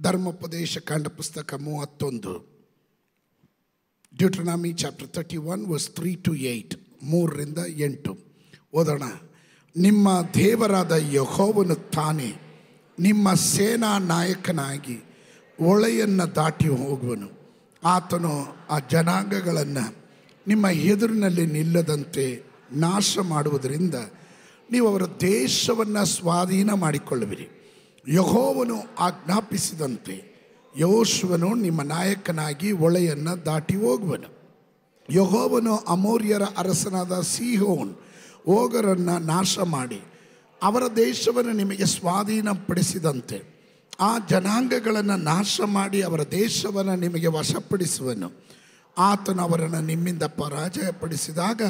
ಧರ್ಮೋಪದೇಶ ಕಾಂಡ ಪುಸ್ತಕ 31, ಡ್ಯೂಟನಾಮಿ ಚಾಪ್ಟರ್ 31 ವರ್ಸ್ 3 to 8, 3-8 ಓದೋಣ. ನಿಮ್ಮ ದೇವರಾದ ಯೆಹೋವನು ತಾನೇ ನಿಮ್ಮ ಸೇನಾ ನಾಯಕನಾಗಿ ಹೊಳೆಯನ್ನು ದಾಟಿ ಹೋಗುವನು. ಆತನು ಆ ಜನಾಂಗಗಳನ್ನು ನಿಮ್ಮ ಎದುರಿನಲ್ಲಿ ನಿಲ್ಲದಂತೆ ನಾಶ ಮಾಡುವುದರಿಂದ ನೀವು ಅವರ ದೇಶವನ್ನು ಸ್ವಾಧೀನ ಮಾಡಿಕೊಳ್ಳುವಿರಿ. ಯೆಹೋವನು ಆಜ್ಞಾಪಿಸಿದಂತೆ ಯೋಶುವನು ನಿಮ್ಮ ನಾಯಕನಾಗಿ ಹೊಳೆಯನ್ನು ದಾಟಿ ಹೋಗುವನು. ಯೆಹೋವನು ಅಮೋರಿಯರ ಅರಸನಾದ ಸೀಹೋನ್ ಓಗರನ್ನು ನಾಶ ಮಾಡಿ ಅವರ ದೇಶವನ್ನು ನಿಮಗೆ ಸ್ವಾಧೀನಪಡಿಸಿದಂತೆ ಆ ಜನಾಂಗಗಳನ್ನು ನಾಶ ಮಾಡಿ ಅವರ ದೇಶವನ್ನು ನಿಮಗೆ ವಶಪಡಿಸುವನು. ಆತನು ಅವರನ್ನು ನಿಮ್ಮಿಂದ ಪರಾಜಯಪಡಿಸಿದಾಗ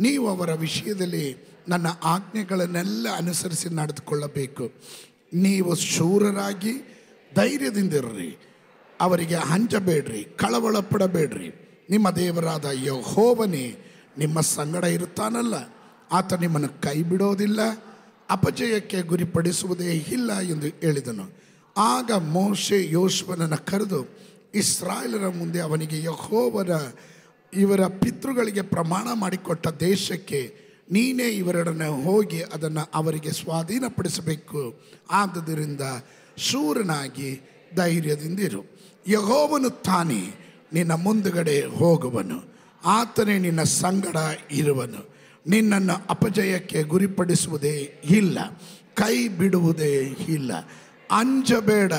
ನೀವು ಅವರ ವಿಷಯದಲ್ಲಿ ನನ್ನ ಆಜ್ಞೆಗಳನ್ನೆಲ್ಲ ಅನುಸರಿಸಿ ನಡೆದುಕೊಳ್ಳಬೇಕು. ನೀವು ಶೂರರಾಗಿ ಧೈರ್ಯದಿಂದಿರ್ರಿ, ಅವರಿಗೆ ಹಂಚಬೇಡ್ರಿ, ಕಳವಳ ಪಡಬೇಡ್ರಿ. ನಿಮ್ಮ ದೇವರಾದ ಯೆಹೋವನೇ ನಿಮ್ಮ ಸಂಗಡ ಇರುತ್ತಾನಲ್ಲ, ಆತ ನಿಮ್ಮನ್ನು ಕೈ ಬಿಡೋದಿಲ್ಲ, ಅಪಜಯಕ್ಕೆ ಗುರಿಪಡಿಸುವುದೇ ಇಲ್ಲ ಎಂದು ಹೇಳಿದನು. ಆಗ ಮೋಶೆ ಯೋಶುವನನ್ನು ಕರೆದು ಇಸ್ರಾಯೇಲರ ಮುಂದೆ ಅವನಿಗೆ ಯೆಹೋವನ ಇವರ ಪಿತೃಗಳಿಗೆ ಪ್ರಮಾಣ ಮಾಡಿಕೊಟ್ಟ ದೇಶಕ್ಕೆ ನೀನೇ ಇವರೊಡನೆ ಹೋಗಿ ಅದನ್ನು ಅವರಿಗೆ ಸ್ವಾಧೀನಪಡಿಸಬೇಕು. ಆದುದರಿಂದ ಶೂರನಾಗಿ ಧೈರ್ಯದಿಂದಿರು. ಯೆಹೋವನು ತಾನೇ ನಿನ್ನ ಮುಂದುಗಡೆ ಹೋಗುವನು, ಆತನೇ ನಿನ್ನ ಸಂಗಡ ಇರುವನು. ನಿನ್ನನ್ನು ಅಪಜಯಕ್ಕೆ ಗುರಿಪಡಿಸುವುದೇ ಇಲ್ಲ, ಕೈ ಬಿಡುವುದೇ ಇಲ್ಲ. ಅಂಜಬೇಡ,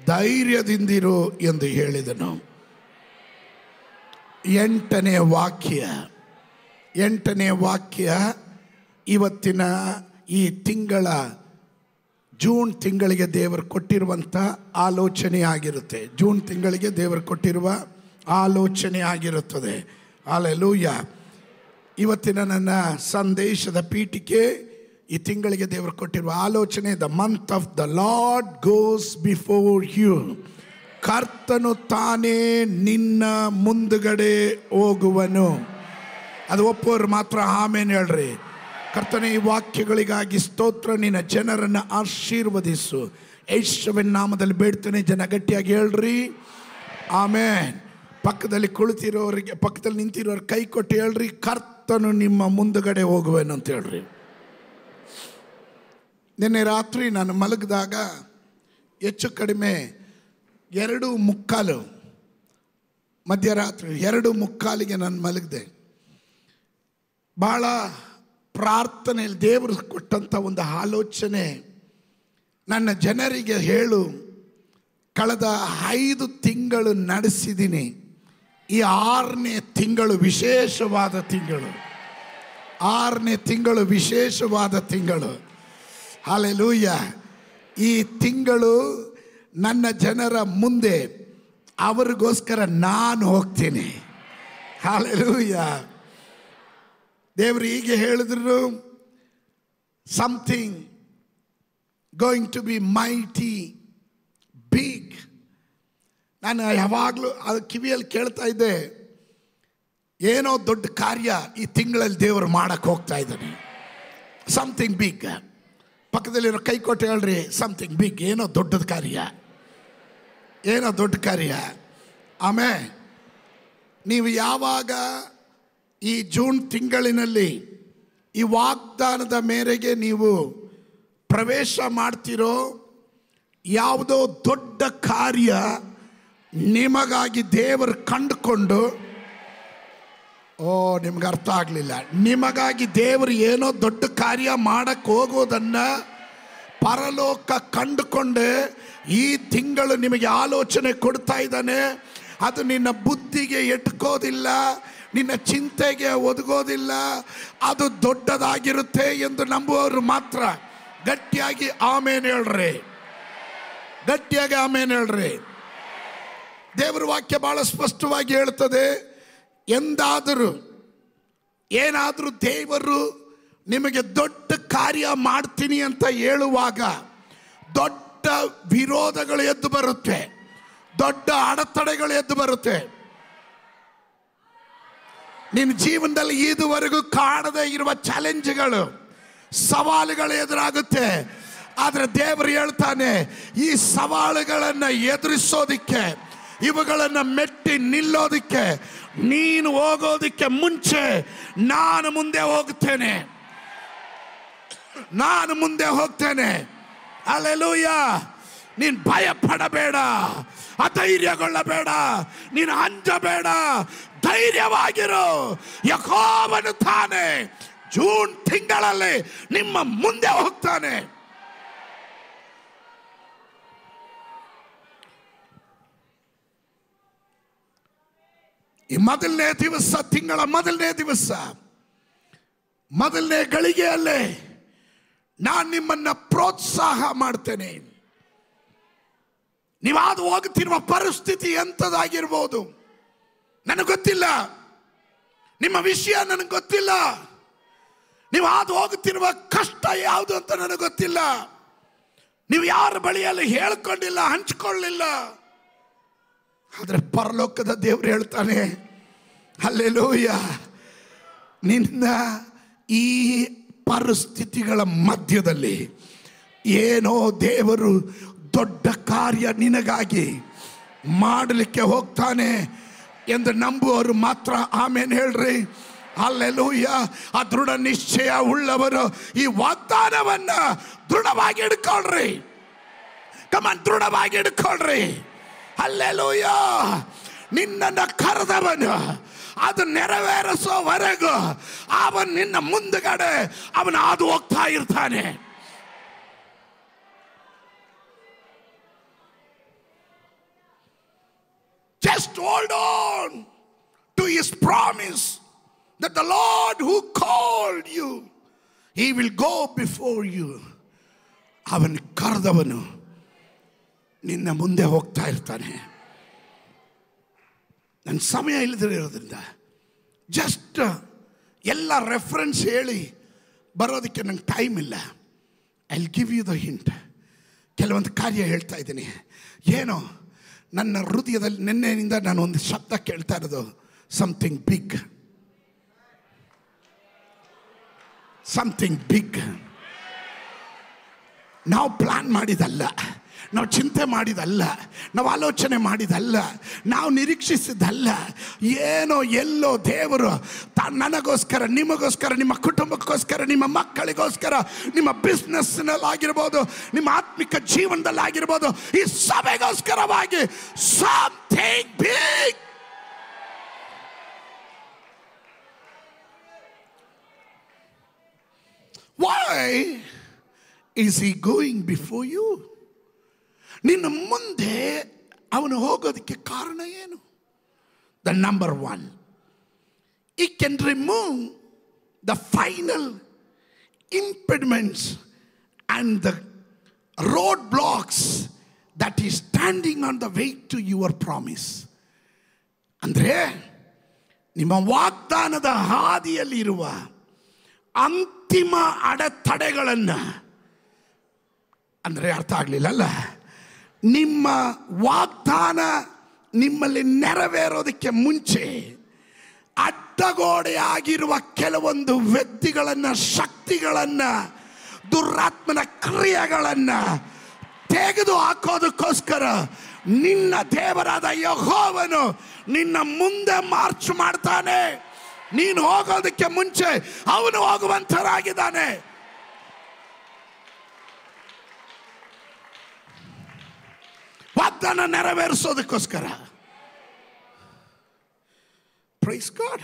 ಧೈರ್ಯದಿಂದಿರು ಎಂದು ಹೇಳಿದನು. 8ನೇ ವಾಕ್ಯ ಇವತ್ತಿನ ಈ ತಿಂಗಳ ಜೂನ್ ತಿಂಗಳಿಗೆ ದೇವರು ಕೊಟ್ಟಿರುವಂಥ ಆಲೋಚನೆ ಆಗಿರುತ್ತೆ. ಜೂನ್ ತಿಂಗಳಿಗೆ ದೇವರು ಕೊಟ್ಟಿರುವ ಆಲೋಚನೆ ಆಗಿರುತ್ತದೆ. ಹಲ್ಲೆಲೂಯ. ಇವತ್ತಿನ ನನ್ನ ಸಂದೇಶದ ಪೀಠಿಕೆ ಈ ತಿಂಗಳಿಗೆ ದೇವರು ಕೊಟ್ಟಿರುವ ಆಲೋಚನೆ, the month of the Lord goes before you. ಕರ್ತನು ತಾನೇ ನಿನ್ನ ಮುಂದುಗಡೆ ಹೋಗುವನು. ಅದು ಒಪ್ಪೋರು ಮಾತ್ರ ಆಮೇನ್ ಹೇಳ್ರಿ. ಕರ್ತನೇ, ಈ ವಾಕ್ಯಗಳಿಗಾಗಿ ಸ್ತೋತ್ರ. ನಿನ್ನ ಜನರನ್ನು ಆಶೀರ್ವದಿಸು. ಯೇಸುವಿನ ನಾಮದಲ್ಲಿ ಬೇಡ್ತೇನೆ. ಜನ ಗಟ್ಟಿಯಾಗಿ ಹೇಳ್ರಿ ಆಮೇನ್. ಪಕ್ಕದಲ್ಲಿ ಕುಳಿತಿರೋರಿಗೆ, ಪಕ್ಕದಲ್ಲಿ ನಿಂತಿರೋರು ಕೈ ಕೊಟ್ಟು ಹೇಳ್ರಿ, ಕರ್ತನು ನಿಮ್ಮ ಮುಂದುಗಡೆ ಹೋಗುವೆನು ಅಂತ ಹೇಳ್ರಿ. ನಿನ್ನೆ ರಾತ್ರಿ ನಾನು ಮಲಗಿದಾಗ ಹೆಚ್ಚು ಕಡಿಮೆ 2:15 ಮಧ್ಯರಾತ್ರಿ 2:15 ನಾನು ಮಲಗಿದೆ. ಭಾಳ ಪ್ರಾರ್ಥನೆಯಲ್ಲಿ ದೇವರು ಕೊಟ್ಟಂಥ ಒಂದು ಆಲೋಚನೆ, ನನ್ನ ಜನರಿಗೆ ಹೇಳು, ಕಳೆದ 5 ತಿಂಗಳು ನಡೆಸಿದ್ದೀನಿ, ಈ 6ನೇ ತಿಂಗಳು ವಿಶೇಷವಾದ ತಿಂಗಳು. 6ನೇ ತಿಂಗಳು ವಿಶೇಷವಾದ ತಿಂಗಳು. ಹಲ್ಲೆಲೂಯ. ಈ ತಿಂಗಳು ನನ್ನ ಜನರ ಮುಂದೆ ಅವರಿಗೋಸ್ಕರ ನಾನು ಹೋಗ್ತೀನಿ. ಹಲ್ಲೆಲೂಯ. ದೇವರು ಹೀಗೆ ಹೇಳಿದ್ರು, something going to be mighty big. ನಾನು ಯಾವಾಗಲೂ ಅದು ಕಿವಿಯಲ್ಲಿ ಕೇಳ್ತಾ ಇದ್ದೆ, ಏನೋ ದೊಡ್ಡ ಕಾರ್ಯ ಈ ತಿಂಗಳಲ್ಲಿ ದೇವರು ಮಾಡಕ್ಕೆ ಹೋಗ್ತಾ ಇದ್ದಾನೆ. Something big. ಪಕ್ಕದಲ್ಲಿರೋ ಕೈ ಕೊಟ್ಟು ಹೇಳ್ರಿ, ಸಮಥಿಂಗ್ ಬಿಗ್. ಏನೋ ದೊಡ್ಡದ ಕಾರ್ಯ, ಏನೋ ದೊಡ್ಡ ಕಾರ್ಯ. ಆಮೇಲೆ ನೀವು ಯಾವಾಗ ಈ ಜೂನ್ ತಿಂಗಳಿನಲ್ಲಿ ಈ ವಾಗ್ದಾನದ ಮೇರೆಗೆ ನೀವು ಪ್ರವೇಶ ಮಾಡ್ತಿರೋ, ಯಾವುದೋ ದೊಡ್ಡ ಕಾರ್ಯ ನಿಮಗಾಗಿ ದೇವರು ಕಂಡುಕೊಂಡು, ನಿಮ್ಗೆ ಅರ್ಥ ಆಗಲಿಲ್ಲ, ನಿಮಗಾಗಿ ದೇವರು ಏನೋ ದೊಡ್ಡ ಕಾರ್ಯ ಮಾಡಕ್ಕೆ ಹೋಗೋದನ್ನು ಪರಲೋಕ ಕಂಡುಕೊಂಡೆ ಈ ತಿಂಗಳು ನಿಮಗೆ ಆಲೋಚನೆ ಕೊಡ್ತಾ ಇದ್ದಾನೆ. ಅದು ನಿನ್ನ ಬುದ್ಧಿಗೆ ಎಟ್ಕೋದಿಲ್ಲ, ನಿನ್ನ ಚಿಂತೆಗೆ ಒದಗೋದಿಲ್ಲ, ಅದು ದೊಡ್ಡದಾಗಿರುತ್ತೆ ಎಂದು ನಂಬುವವರು ಮಾತ್ರ ಗಟ್ಟಿಯಾಗಿ ಆಮೇನ್ ಹೇಳ್ರಿ. ಗಟ್ಟಿಯಾಗಿ ಆಮೇನ್ ಹೇಳ್ರಿ. ದೇವರ ವಾಕ್ಯ ಬಹಳ ಸ್ಪಷ್ಟವಾಗಿ ಹೇಳ್ತದೆ, ಎಂದಾದರೂ ಏನಾದರೂ ದೇವರು ನಿಮಗೆ ದೊಡ್ಡ ಕಾರ್ಯ ಮಾಡ್ತೀನಿ ಅಂತ ಹೇಳುವಾಗ ದೊಡ್ಡ ವಿರೋಧಗಳು ಎದ್ದು ಬರುತ್ತೆ, ದೊಡ್ಡ ಅಡೆತಡೆಗಳು ಎದ್ದು ಬರುತ್ತೆ. ನಿನ್ನ ಜೀವನದಲ್ಲಿ ಇದುವರೆಗೂ ಕಾಣದೇ ಇರುವ ಚಾಲೆಂಜ್ಗಳು, ಸವಾಲುಗಳು ಎದುರಾಗುತ್ತೆ. ಆದ್ರೆ ದೇವರು ಹೇಳ್ತಾನೆ, ಈ ಸವಾಲುಗಳನ್ನು ಎದುರಿಸೋದಿಕ್ಕೆ, ಇವುಗಳನ್ನ ಮೆಟ್ಟಿ ನಿಲ್ಲೋದಿಕ್ಕೆ, ನೀನು ಹೋಗೋದಿಕ್ಕೆ ಮುಂಚೆ ನಾನು ಮುಂದೆ ಹೋಗ್ತೇನೆ, ನಾನು ಮುಂದೆ ಹೋಗ್ತೇನೆ. ಹಲ್ಲೆಲೂಯಾ. ನೀನು ಭಯ ಪಡಬೇಡ, ಅಧೈರ್ಯಗೊಳ್ಳಬೇಡ, ನೀನು ಅಂಜಬೇಡ, ಧೈರ್ಯವಾಗಿರು. ಯೆಹೋವನು ತಾನೇ ಜೂನ್ ತಿಂಗಳಲ್ಲಿ ನಿಮ್ಮ ಮುಂದೆ ಹೋಗ್ತಾನೆ. ಈ ಮೊದಲನೇ ದಿವಸ, ತಿಂಗಳ ಮೊದಲನೇ ದಿವಸ, ಮೊದಲನೇ ಗಳಿಗೆಯಲ್ಲೇ ನಾನು ನಿಮ್ಮನ್ನ ಪ್ರೋತ್ಸಾಹ ಮಾಡ್ತೇನೆ. ನೀವು ಹಾದು ಹೋಗುತ್ತಿರುವ ಪರಿಸ್ಥಿತಿ ಎಂಥದಾಗಿರ್ಬೋದು ನನಗೆ ಗೊತ್ತಿಲ್ಲ, ನಿಮ್ಮ ವಿಷಯ ನನಗೆ ಗೊತ್ತಿಲ್ಲ, ನೀವು ಹಾದು ಹೋಗುತ್ತಿರುವ ಕಷ್ಟ ಯಾವುದು ಅಂತ ನನಗೆ ಗೊತ್ತಿಲ್ಲ, ನೀವು ಯಾರ ಬಳಿಯಲ್ಲಿ ಹೇಳ್ಕೊಂಡಿಲ್ಲ, ಹಂಚಿಕೊಳ್ಳಿಲ್ಲ. ಆದರೆ ಪರಲೋಕದ ದೇವರು ಹೇಳ್ತಾನೆ, ಹಲ್ಲೆಲೂಯಾ, ನಿನ್ನ ಈ ಪರಿಸ್ಥಿತಿಗಳ ಮಧ್ಯದಲ್ಲಿ ಏನೋ ದೇವರು ದೊಡ್ಡ ಕಾರ್ಯ ನಿನಗಾಗಿ ಮಾಡಲಿಕ್ಕೆ ಹೋಗ್ತಾನೆ ಎಂದು ನಂಬುವವರು ಮಾತ್ರ ಆಮೇನ್ ಹೇಳ್ರಿ. ಹಲ್ಲೆಲೂಯಾ. ಆ ದೃಢ ನಿಶ್ಚಯ ಉಳ್ಳವರು ಈ ವಾಗ್ದಾನವನ್ನ ದೃಢವಾಗಿ ಹಿಡ್ಕೊಳ್ರಿ. ಕಮಾನ್, ದೃಢವಾಗಿ ಹಿಡ್ಕೊಳ್ರಿ. ಹಲ್ಲೆಲೂಯಾ. ನಿನ್ನನ್ನು ಕರೆದವನು ಅದು ನೆರವೇರಿಸೋವರೆಗೂ ಅವನು ನಿನ್ನ ಮುಂದುಗಡೆ ಅವನು ಹಾದು ಹೋಗ್ತಾ ಇರ್ತಾನೆ. Just hold on to his promise that the Lord who called you, he will go before you. ಅವನು ಕರೆದವನು ನಿನ್ನ ಮುಂದೆ ಹೋಗ್ತಾ ಇರ್ತಾನೆ. ನನ್ನ ಸಮಯ ಇಲ್ಲದಿರೋದ್ರಿಂದ ಜಸ್ಟ್ ಎಲ್ಲ ರೆಫರೆನ್ಸ್ ಹೇಳಿ ಬರೋದಕ್ಕೆ ನಂಗೆ ಟೈಮ್ ಇಲ್ಲ. I will give you the hint. ಕೆಲವೊಂದು ಕಾರ್ಯ ಹೇಳ್ತಾ ಇದ್ದೀನಿ. ಏನೋ ನನ್ನ ಹೃದಯದಲ್ಲಿ ನಿನ್ನೆಯಿಂದ ನಾನು ಒಂದು ಶಬ್ದ ಕೇಳ್ತಾ ಇರೋದು, ಸಮಥಿಂಗ್ ಬಿಗ್, ಸಮಥಿಂಗ್ ಬಿಗ್. ನಾವು ಪ್ಲಾನ್ ಮಾಡಿದಲ್ಲ, ನಾವು ಚಿಂತೆ ಮಾಡಿದಲ್ಲ, ನಾವು ಆಲೋಚನೆ ಮಾಡಿದಲ್ಲ, ನಾವು ನಿರೀಕ್ಷಿಸಿದಲ್ಲ. ಏನೋ ಎಲ್ಲೋ ದೇವರು ನನಗೋಸ್ಕರ, ನಿಮಗೋಸ್ಕರ, ನಿಮ್ಮ ಕುಟುಂಬಕ್ಕೋಸ್ಕರ, ನಿಮ್ಮ ಮಕ್ಕಳಿಗೋಸ್ಕರ, ನಿಮ್ಮ ಬಿಸ್ನೆಸ್ನಲ್ಲಾಗಿರ್ಬೋದು, ನಿಮ್ಮ ಆತ್ಮಿಕ ಜೀವನದಲ್ಲಾಗಿರ್ಬೋದು, ಈ ಸಭೆಗೋಸ್ಕರವಾಗಿ something big. Why is he going before you? ನಿನ್ನ ಮುಂದೆ ಅವನು ಹೋಗೋದಕ್ಕೆ ಕಾರಣ ಏನು? The number one, he can remove the final impediments and the roadblocks that is standing on the way to your promise. ಅಂದ್ರೆ ನಿಮ್ಮ ವಾಗ್ದಾನದ ಹಾದಿಯಲ್ಲಿರುವ ಅಂತಿಮ ಅಡೆತಡೆಗಳನ್ನು, ಅಂದರೆ ಅರ್ಥ ಆಗಲಿಲ್ಲಲ್ಲ, ನಿಮ್ಮ ವಾಗ್ದಾನ ನಿಮ್ಮಲ್ಲಿ ನೆರವೇರೋದಕ್ಕೆ ಮುಂಚೆ ಅಡ್ಡಗೋಡೆ ಆಗಿರುವ ಕೆಲವೊಂದು ವ್ಯಕ್ತಿಗಳನ್ನು, ಶಕ್ತಿಗಳನ್ನು, ದುರಾತ್ಮನ ಕ್ರಿಯೆಗಳನ್ನು ತೆಗೆದು ಹಾಕೋದಕ್ಕೋಸ್ಕರ ನಿನ್ನ ದೇವರಾದ ಯೆಹೋವನು ನಿನ್ನ ಮುಂದೆ ಮಾರ್ಚ್ ಮಾಡ್ತಾನೆ. ನೀನು ಹೋಗೋದಕ್ಕೆ ಮುಂಚೆ ಅವನು ಹೋಗುವಂತರಾಗಿದ್ದಾನೆ. ವಾಗ್ದಾನ ನೆರವೇರಿಸೋದಕ್ಕೋಸ್ಕರ. Praise God.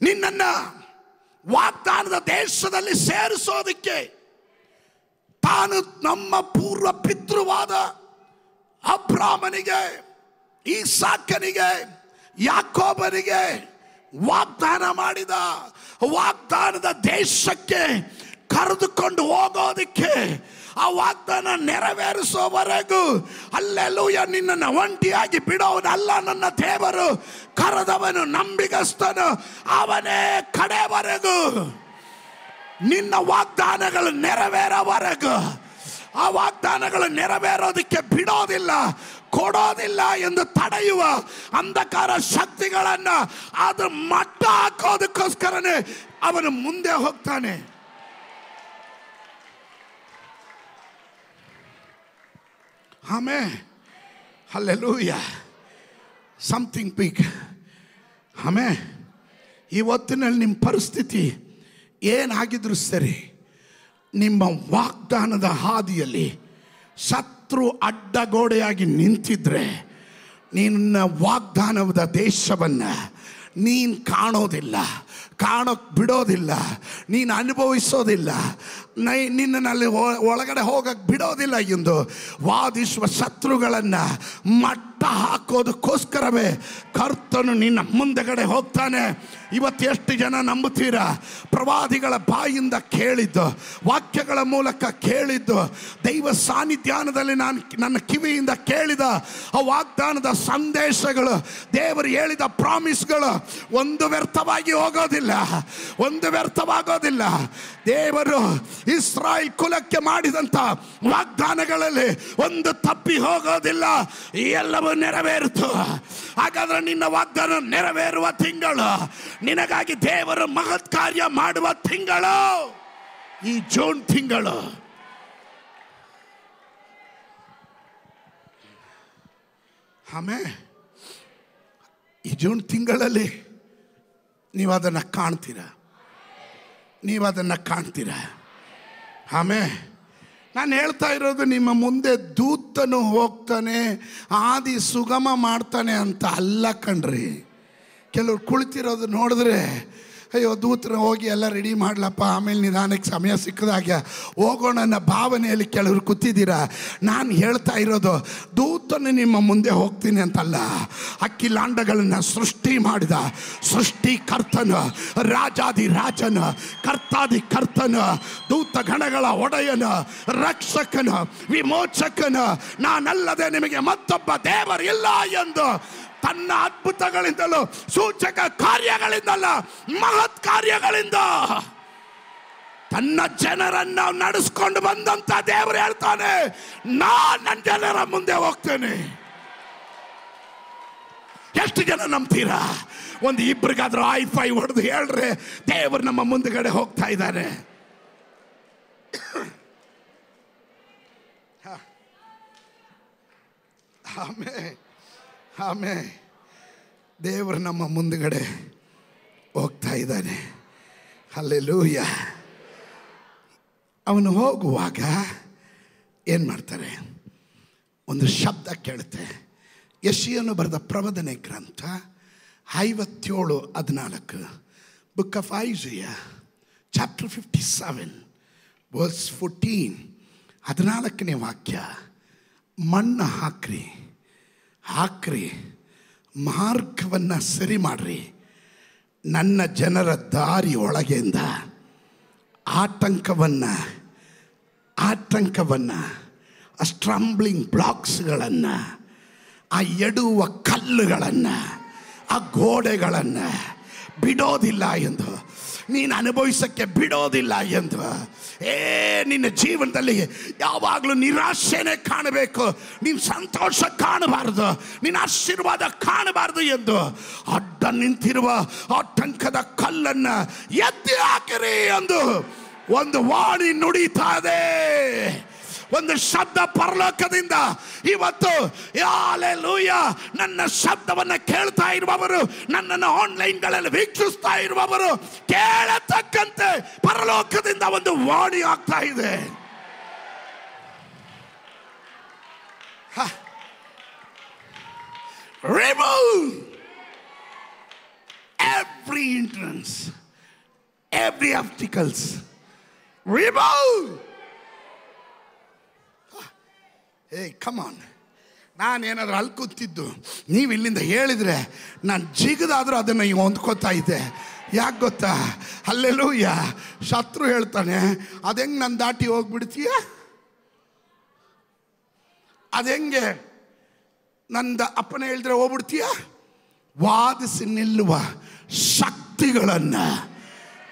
ನಿನ್ನನ್ನು ವಾಗ್ದಾನದ ದೇಶದಲ್ಲಿ ಸೇರಿಸೋದಕ್ಕೆ ತಾನು ನಮ್ಮ ಪೂರ್ವ ಪಿತೃವಾದ ಅಬ್ರಾಮನಿಗೆ, ಈಸಾಕನಿಗೆ, ಯಾಕೋಬನಿಗೆ ವಾಗ್ದಾನ ಮಾಡಿದ ವಾಗ್ದಾನದ ದೇಶಕ್ಕೆ ಕರೆದುಕೊಂಡು ಹೋಗೋದಕ್ಕೆ, ಆ ವಾಗ್ದಾನ ನೆರವೇರಿಸೋವರೆಗೂ ಹಲ್ಲೆಲೂಯಾ ನಿನ್ನನ್ನು ಒಂಟಿಯಾಗಿ ಬಿಡೋನಲ್ಲ ನನ್ನ ದೇವರು. ಕರೆದವನು ನಂಬಿಗಸ್ತನು, ಅವನೇ ಕಡೆವರೆಗೂ. ನಿನ್ನ ವಾಗ್ದಾನಗಳು ನೆರವೇರೋವರೆಗೂ, ಆ ವಾಗ್ದಾನಗಳು ನೆರವೇರೋದಕ್ಕೆ ಬಿಡೋದಿಲ್ಲ. ಕೊಡೋದಿಲ್ಲ ಎಂದು ತಡೆಯುವ ಅಂಧಕಾರ ಶಕ್ತಿಗಳನ್ನ ಅದು ಮಟ್ಟ ಹಾಕೋದಕ್ಕೋಸ್ಕರನೇ ಅವನು ಮುಂದೆ ಹೋಗ್ತಾನೆ. Amen, hallelujah. Something big. Amen. ಇವತ್ತಿನಲ್ಲಿ ನಿಮ್ಮ ಪರಿಸ್ಥಿತಿ ಏನಾಗಿದ್ರು ಸರಿ, ನಿಮ್ಮ ವಾಗ್ದಾನದ ಹಾದಿಯಲ್ಲಿ ಶತ್ರು ಅಡ್ಡಗೋಡೆಯಾಗಿ ನಿಂತಿದ್ರೆ ನಿನ್ನ ವಾಗ್ದಾನದ ದೇಶವನ್ನು ನೀನು ಕಾಣೋದಿಲ್ಲ, ಕಾಣೋಕ್ಕೆ ಬಿಡೋದಿಲ್ಲ, ನೀನು ಅನುಭವಿಸೋದಿಲ್ಲ, ನಿನ್ನಲ್ಲಿ ಒಳಗಡೆ ಹೋಗಕ್ಕೆ ಬಿಡೋದಿಲ್ಲ ಎಂದು ವಾದಿಸುವ ಶತ್ರುಗಳನ್ನು ಮಟ್ಟ ಹಾಕೋದಕ್ಕೋಸ್ಕರವೇ ಕರ್ತನು ನಿನ್ನ ಮುಂದೆಗಡೆ ಹೋಗ್ತಾನೆ. ಇವತ್ತು ಎಷ್ಟು ಜನ ನಂಬುತ್ತೀರಾ? ಪ್ರವಾದಿಗಳ ಬಾಯಿಂದ ಕೇಳಿದ್ದು, ವಾಕ್ಯಗಳ ಮೂಲಕ ಕೇಳಿದ್ದು, ದೈವ ಸಾನ್ನಿಧ್ಯಾನದಲ್ಲಿ ನನ್ನ ಕಿವಿಯಿಂದ ಕೇಳಿದ ಆ ವಾಗ್ದಾನದ ಸಂದೇಶಗಳು, ದೇವರು ಹೇಳಿದ ಪ್ರಾಮಿಸ್ಗಳು ಒಂದು ವ್ಯರ್ಥವಾಗಿ ಹೋಗೋದಿಲ್ಲ, ಒಂದು ವ್ಯರ್ಥವಾಗೋದಿಲ್ಲ. ದೇವರು ಇಸ್ರಾಯೇಲ್ ಕುಲಕ್ಕೆ ಮಾಡಿದಂಥ ವಾಗ್ದಾನಗಳಲ್ಲಿ ಒಂದು ತಪ್ಪಿ ಹೋಗೋದಿಲ್ಲ, ಎಲ್ಲವೂ ನೆರವೇರಿತು. ಹಾಗಾದ್ರೆ ನಿನ್ನ ವಾಗ್ದಾನ ನೆರವೇರುವ ತಿಂಗಳು, ನಿನಗಾಗಿ ದೇವರು ಮಹತ್ ಕಾರ್ಯ ಮಾಡುವ ತಿಂಗಳು ಈ ಜೂನ್ ತಿಂಗಳು. ಆಮೇಲೆ ಈ ಜೂನ್ ತಿಂಗಳಲ್ಲಿ ನೀವು ಅದನ್ನು ಕಾಣ್ತೀರಾ, ನೀವು ಅದನ್ನು ಕಾಣ್ತೀರಾ. ಆಮೇಲೆ ನಾನು ಹೇಳ್ತಾ ಇರೋದು ನಿಮ್ಮ ಮುಂದೆ ದೂತನು ಹೋಗ್ತಾನೆ, ಆದಿ ಸುಗಮ ಮಾಡ್ತಾನೆ ಅಂತ ಅಲ್ಲ ಕಣ್ರಿ. ಕೆಲವ್ರು ಕುಳಿತಿರೋದು ನೋಡಿದ್ರೆ ಅಯ್ಯೋ ದೂತರು ಹೋಗಿ ಎಲ್ಲ ರೆಡಿ ಮಾಡಲಪ್ಪ, ಆಮೇಲೆ ನಿಧಾನಕ್ಕೆ ಸಮಯ ಸಿಕ್ಕದಾಗ ಹೋಗೋಣ ಅನ್ನೋ ಭಾವನೆಯಲ್ಲಿ ಕೆಲವರು ಕೂತಿದ್ದೀರಾ. ನಾನು ಹೇಳ್ತಾ ಇರೋದು ದೂತನು ನಿಮ್ಮ ಮುಂದೆ ಹೋಗ್ತೀನಿ ಅಂತಲ್ಲ, ಅಖಿಲಾಂಡಗಳನ್ನು ಸೃಷ್ಟಿ ಮಾಡಿದ ಸೃಷ್ಟಿಕರ್ತನು, ರಾಜಾದಿ ರಾಜನು, ಕರ್ತಾದಿ ಕರ್ತನು, ದೂತ ಗಣಗಳ ಒಡೆಯನು, ರಕ್ಷಕನು, ವಿಮೋಚಕನು, ನಾನಲ್ಲದೆ ನಿಮಗೆ ಮತ್ತೊಬ್ಬ ದೇವರಿಲ್ಲ ಎಂದು ತನ್ನ ಅದ್ಭುತಗಳಿಂದಲೂ ಸೂಚಕ ಕಾರ್ಯಗಳಿಂದಲ್ಲ, ಮಹತ್ ಕಾರ್ಯಗಳಿಂದ ತನ್ನ ಜನರನ್ನ ನಡೆಸ್ಕೊಂಡು ಬಂದಂತ ದೇವರು ಹೇಳ್ತಾನೆ, ನಾನು ನನ್ನ ಜನರ ಮುಂದೆ ಹೋಗ್ತೇನೆ. ಎಷ್ಟು ಜನ ನಂಬ್ತೀರಾ? ಒಂದು ಇಬ್ಬರಿಗಾದ್ರೂ ಐ-ಫೈ ಹೊಡೆದು ಹೇಳ್ರೆ ದೇವರು ನಮ್ಮ ಮುಂದೆಗಡೆ ಹೋಗ್ತಾ ಇದ್ದಾನೆ. ಆಮೇಲೆ ಆಮೇಲೆ ದೇವರು ನಮ್ಮ ಮುಂದುಗಡೆ ಹೋಗ್ತಾ ಇದ್ದಾನೆ. ಹಲ್ಲೆಲೂಯಾ. ಅವನು ಹೋಗುವಾಗ ಏನು ಮಾಡ್ತಾರೆ? ಒಂದು ಶಬ್ದ ಕೇಳುತ್ತೆ. ಯೆಶಾಯನು ಬರೆದ ಪ್ರವಾದನೆ ಗ್ರಂಥ 57:14, ಬುಕ್ ಆಫ್ ಐಸಾಯ ಚಾಪ್ಟರ್ 57 ವರ್ಸ್ 14, 14ನೇ ವಾಕ್ಯ. ಮಣ್ಣು ಹಾಕ್ರಿ, ಮಾರ್ಗವನ್ನು ಸರಿ ಮಾಡ್ರಿ, ನನ್ನ ಜನರ ದಾರಿ ಒಳಗೆಯಿಂದ ಆತಂಕವನ್ನು ಆ ಸ್ಟ್ರಂಬ್ಲಿಂಗ್ ಬ್ಲಾಕ್ಸ್ಗಳನ್ನು, ಆ ಎಡುವ ಕಲ್ಲುಗಳನ್ನು, ಆ ಗೋಡೆಗಳನ್ನು ಬಿಡೋದಿಲ್ಲ ಎಂದು, ನೀನು ಅನುಭವಿಸೋಕ್ಕೆ ಬಿಡೋದಿಲ್ಲ ಎಂದು. ನಿನ್ನ ಜೀವನದಲ್ಲಿ ಯಾವಾಗಲೂ ನಿರಾಶೆನೇ ಕಾಣಬೇಕು, ನೀನು ಸಂತೋಷ ಕಾಣಬಾರ್ದು, ನೀನು ಆಶೀರ್ವಾದ ಕಾಣಬಾರ್ದು ಎಂದು ಅಡ್ಡ ನಿಂತಿರುವ ಆತಂಕದ ಕಲ್ಲನ್ನು ಎತ್ತಿ ಹಾಕಿರಿ ಎಂದು ಒಂದು ವಾಣಿ ನುಡಿತಾ ಇದೆ. ಒಂದು ಶಬ್ದ ಪರಲೋಕದಿಂದ ಇವತ್ತು. ಹಲ್ಲೆಲೂಯಾ. ನನ್ನ ಶಬ್ದವನ್ನು ಕೇಳ್ತಾ ಇರುವವರು, ನನ್ನನ್ನು ಆನ್ಲೈನ್ಗಳಲ್ಲಿ ವೀಕ್ಷಿಸ್ತಾ ಇರುವವರು ಕೇಳತಕ್ಕಂತೆ ಪರಲೋಕದಿಂದ ಒಂದು ವಾಣಿ ಆಗ್ತಾ ಇದೆ. Remove every hindrance, every obstacles. Remove. Come on. ನಾನೇನಾದ್ರೂ ಅಲ್ಲಿ ಕೂತಿದ್ದು ನೀವು ಇಲ್ಲಿಂದ ಹೇಳಿದರೆ ನಾನು ಜಿಗದಾದರೂ ಅದನ್ನು ಈಗ ಹೊಂದ್ಕೋತಾ ಇದ್ದೆ. ಯಾಕೆ ಗೊತ್ತಾ? ಹಲ್ಲೆಲೂಯಾ. ಶತ್ರು ಹೇಳ್ತಾನೆ, ಅದೆಂಗೆ ನಾನು ದಾಟಿ ಹೋಗ್ಬಿಡ್ತೀಯ? ಅದೆಂಗೆ ನಂದ ಅಪ್ಪನ ಹೇಳಿದ್ರೆ ಹೋಗ್ಬಿಡ್ತೀಯ? ವಾದಿಸಿ ನಿಲ್ಲುವ ಶಕ್ತಿಗಳನ್ನು